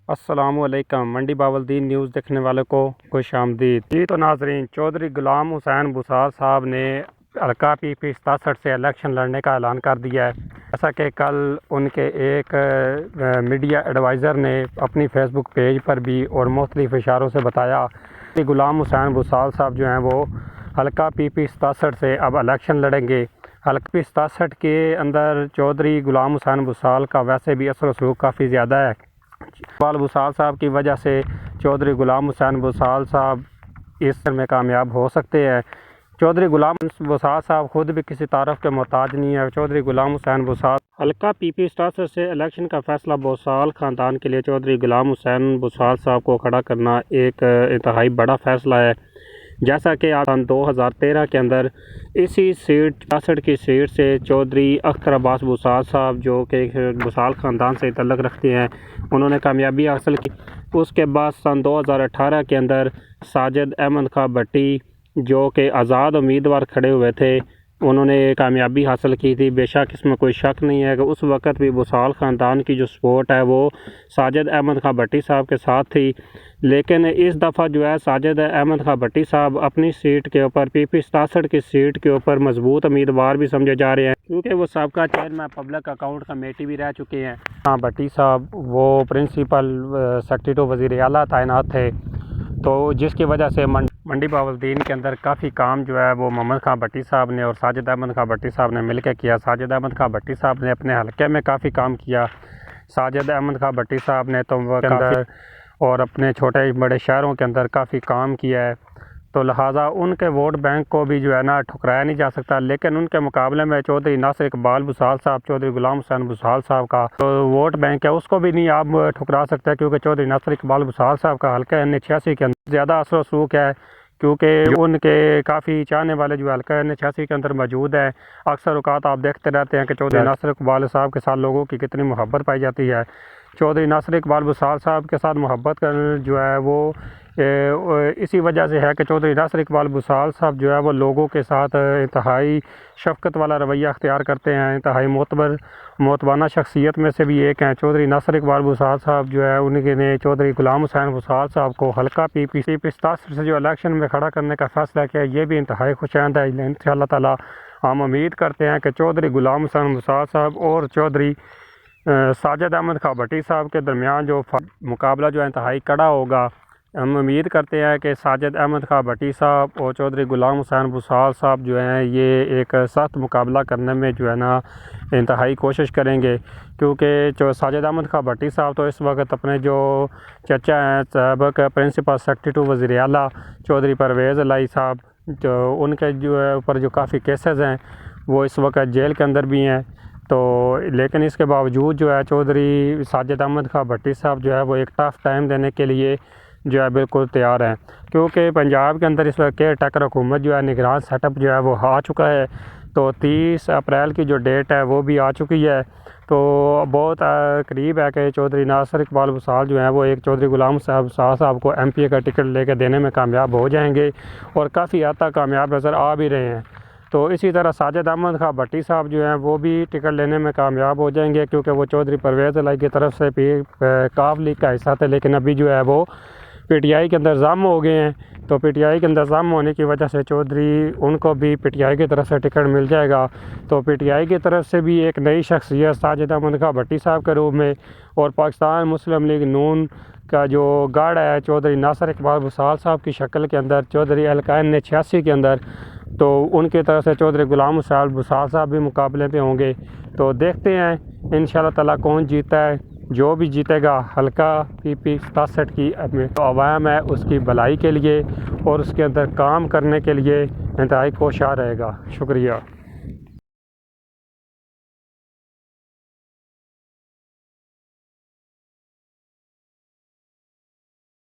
السلام علیکم۔ منڈی باولدین نیوز دیکھنے والوں کو خوش آمدید جی۔ تو ناظرین، چودھری غلام حسین بسال صاحب نے حلقہ PP 67 سے الیکشن لڑنے کا اعلان کر دیا ہے، جیسا کہ کل ان کے ایک میڈیا ایڈوائزر نے اپنی فیس بک پیج پر بھی اور مختلف اشاروں سے بتایا کہ غلام حسین بسال صاحب جو ہیں وہ حلقہ PP 67 سے اب الیکشن لڑیں گے۔ حلقہ 67 کے اندر چودھری غلام حسین بسال کا ویسے بھی اثر و رسوخ کافی زیادہ ہے۔ اقبال بسال صاحب کی وجہ سے چودھری غلام حسین بسال صاحب اس میں کامیاب ہو سکتے ہیں۔ چودھری غلام بسال صاحب خود بھی کسی تعارف کے محتاج نہیں ہے۔ چودھری غلام حسین بسال حلقہ PP 67 سے الیکشن کا فیصلہ بسال خاندان کے لیے چودھری غلام حسین بسال صاحب کو کھڑا کرنا ایک انتہائی بڑا فیصلہ ہے، جیسا کہ سن 2013 کے اندر اسی سیٹ 66 کی سیٹ سے چودھری اختر عباس بسال صاحب جو کہ بسال خاندان سے تعلق رکھتے ہیں، انہوں نے کامیابی حاصل کی۔ اس کے بعد سن 2018 کے اندر ساجد احمد خاں بھٹی جو کہ آزاد امیدوار کھڑے ہوئے تھے، انہوں نے کامیابی حاصل کی تھی۔ بے شک اس میں کوئی شک نہیں ہے کہ اس وقت بھی بسال خاندان کی جو سپورٹ ہے وہ ساجد احمد خاں بھٹی صاحب کے ساتھ تھی، لیکن اس دفعہ جو ہے ساجد احمد خاں بھٹی صاحب اپنی سیٹ کے اوپر PP 67 کی سیٹ کے اوپر مضبوط امیدوار بھی سمجھے جا رہے ہیں، کیونکہ وہ سابقہ چیئرمین پبلک اکاؤنٹ کمیٹی بھی رہ چکے ہیں۔ خاں بھٹی صاحب وہ پرنسپل سیکرٹری ٹو وزیر اعلیٰ تعینات تھے، تو جس کی وجہ سے منڈی باولدین کے اندر کافی کام جو ہے وہ محمد خاں بھٹی صاحب نے اور ساجد احمد خاں بھٹی صاحب نے مل کے کیا۔ ساجد احمد خاں بھٹی صاحب نے اپنے حلقے میں کافی کام کیا۔ ساجد احمد خاں بھٹی صاحب نے تو اور اپنے چھوٹے بڑے شہروں کے اندر کافی کام کیا ہے، تو لہٰذا ان کے ووٹ بینک کو بھی جو ہے نا ٹھکرایا نہیں جا سکتا۔ لیکن ان کے مقابلے میں چودھری ناصر اقبال بسال صاحب، چودھری غلام حسین بسال صاحب کا جو ووٹ بینک ہے اس کو بھی نہیں آپ ٹھکرا سکتے، کیونکہ چودھری ناصر اقبال بسال صاحب کا حلقہ N86 کے اندر زیادہ اثر و رسوخ ہے، کیونکہ ان کے کافی چاہنے والے جو حلقہ N86 کے اندر موجود ہیں۔ اکثر اوقات آپ دیکھتے رہتے ہیں کہ چودھری ناصر اقبال صاحب کے ساتھ لوگوں کی کتنی محبت پائی جاتی ہے۔ چودھری ناصر اقبال بسال صاحب کے ساتھ محبت جو ہے وہ اسی وجہ سے ہے کہ چودھری ناصر اقبال بسال صاحب جو ہے وہ لوگوں کے ساتھ انتہائی شفقت والا رویہ اختیار کرتے ہیں، انتہائی معتبرانہ شخصیت میں سے بھی ایک ہیں۔ چودھری ناصر اقبال بسال صاحب جو ہے ان کے نے چودھری غلام حسین بسال صاحب کو حلقہ PP 67 سے جو الیکشن میں کھڑا کرنے کا فیصلہ کیا، یہ بھی انتہائی خوش آئند ہے۔ انشاءاللہ تعالی ہم امید کرتے ہیں کہ چودھری غلام حسین بسال صاحب اور چودھری ساجد احمد خاں بھٹی صاحب کے درمیان جو مقابلہ جو انتہائی کڑا ہوگا، ہم امید کرتے ہیں کہ ساجد احمد خاں بھٹی صاحب اور چودھری غلام حسین بسال صاحب جو ہیں یہ ایک سخت مقابلہ کرنے میں جو ہے نا انتہائی کوشش کریں گے، کیونکہ جو ساجد احمد خاں بھٹی صاحب تو اس وقت اپنے جو چچا ہیں سابق پرنسپل سیکرٹری ٹو وزیر اعلیٰ چودھری پرویز الہی صاحب، جو ان کے جو ہے اوپر جو کافی کیسز ہیں وہ اس وقت جیل کے اندر بھی ہیں، تو لیکن اس کے باوجود جو ہے چودھری ساجد احمد خاں بھٹی صاحب جو ہے وہ ایک ٹف ٹائم دینے کے لیے جو ہے بالکل تیار ہیں، کیونکہ پنجاب کے اندر اس وقت کیئر ٹیکر حکومت جو ہے نگران سیٹ اپ جو ہے وہ آ چکا ہے، تو 30 اپریل کی جو ڈیٹ ہے وہ بھی آ چکی ہے، تو بہت قریب ہے کہ چودھری ناصر اقبال بسال جو ہیں وہ ایک چودھری غلام صاحب بسال صاحب کو MP کا ٹکٹ لے کے دینے میں کامیاب ہو جائیں گے، اور کافی حد تک کامیاب نظر آ بھی رہے ہیں۔ تو اسی طرح ساجد احمد خاں بھٹی صاحب جو ہیں وہ بھی ٹکٹ لینے میں کامیاب ہو جائیں گے، کیونکہ وہ چودھری پرویز الہی کی طرف سے کاف لیگ کا حصہ تھے، لیکن ابھی جو ہے وہ PTI کے اندر ضم ہو گئے ہیں، تو PTI کے اندر ضم ہونے کی وجہ سے چودھری ان کو بھی PTI کی طرف سے ٹکٹ مل جائے گا، تو PTI کی طرف سے بھی ایک نئی شخصیت ساجد احمد خاں بھٹی صاحب کے روپ میں، اور پاکستان مسلم لیگ نون کا جو گارڈ ہے چودھری ناصر اقبال بسال صاحب کی شکل کے اندر چودھری حلقہ N86 کے اندر، تو ان کی طرف سے چودھری غلام حسین بسال صاحب بھی مقابلے پہ ہوں گے۔ تو دیکھتے ہیں انشاءاللہ تعالی کون جیتا ہے، جو بھی جیتے گا حلقہ PP 67 کی عوام ہے اس کی بھلائی کے لیے اور اس کے اندر کام کرنے کے لیے انتہائی کوشاں رہے گا۔ شکریہ۔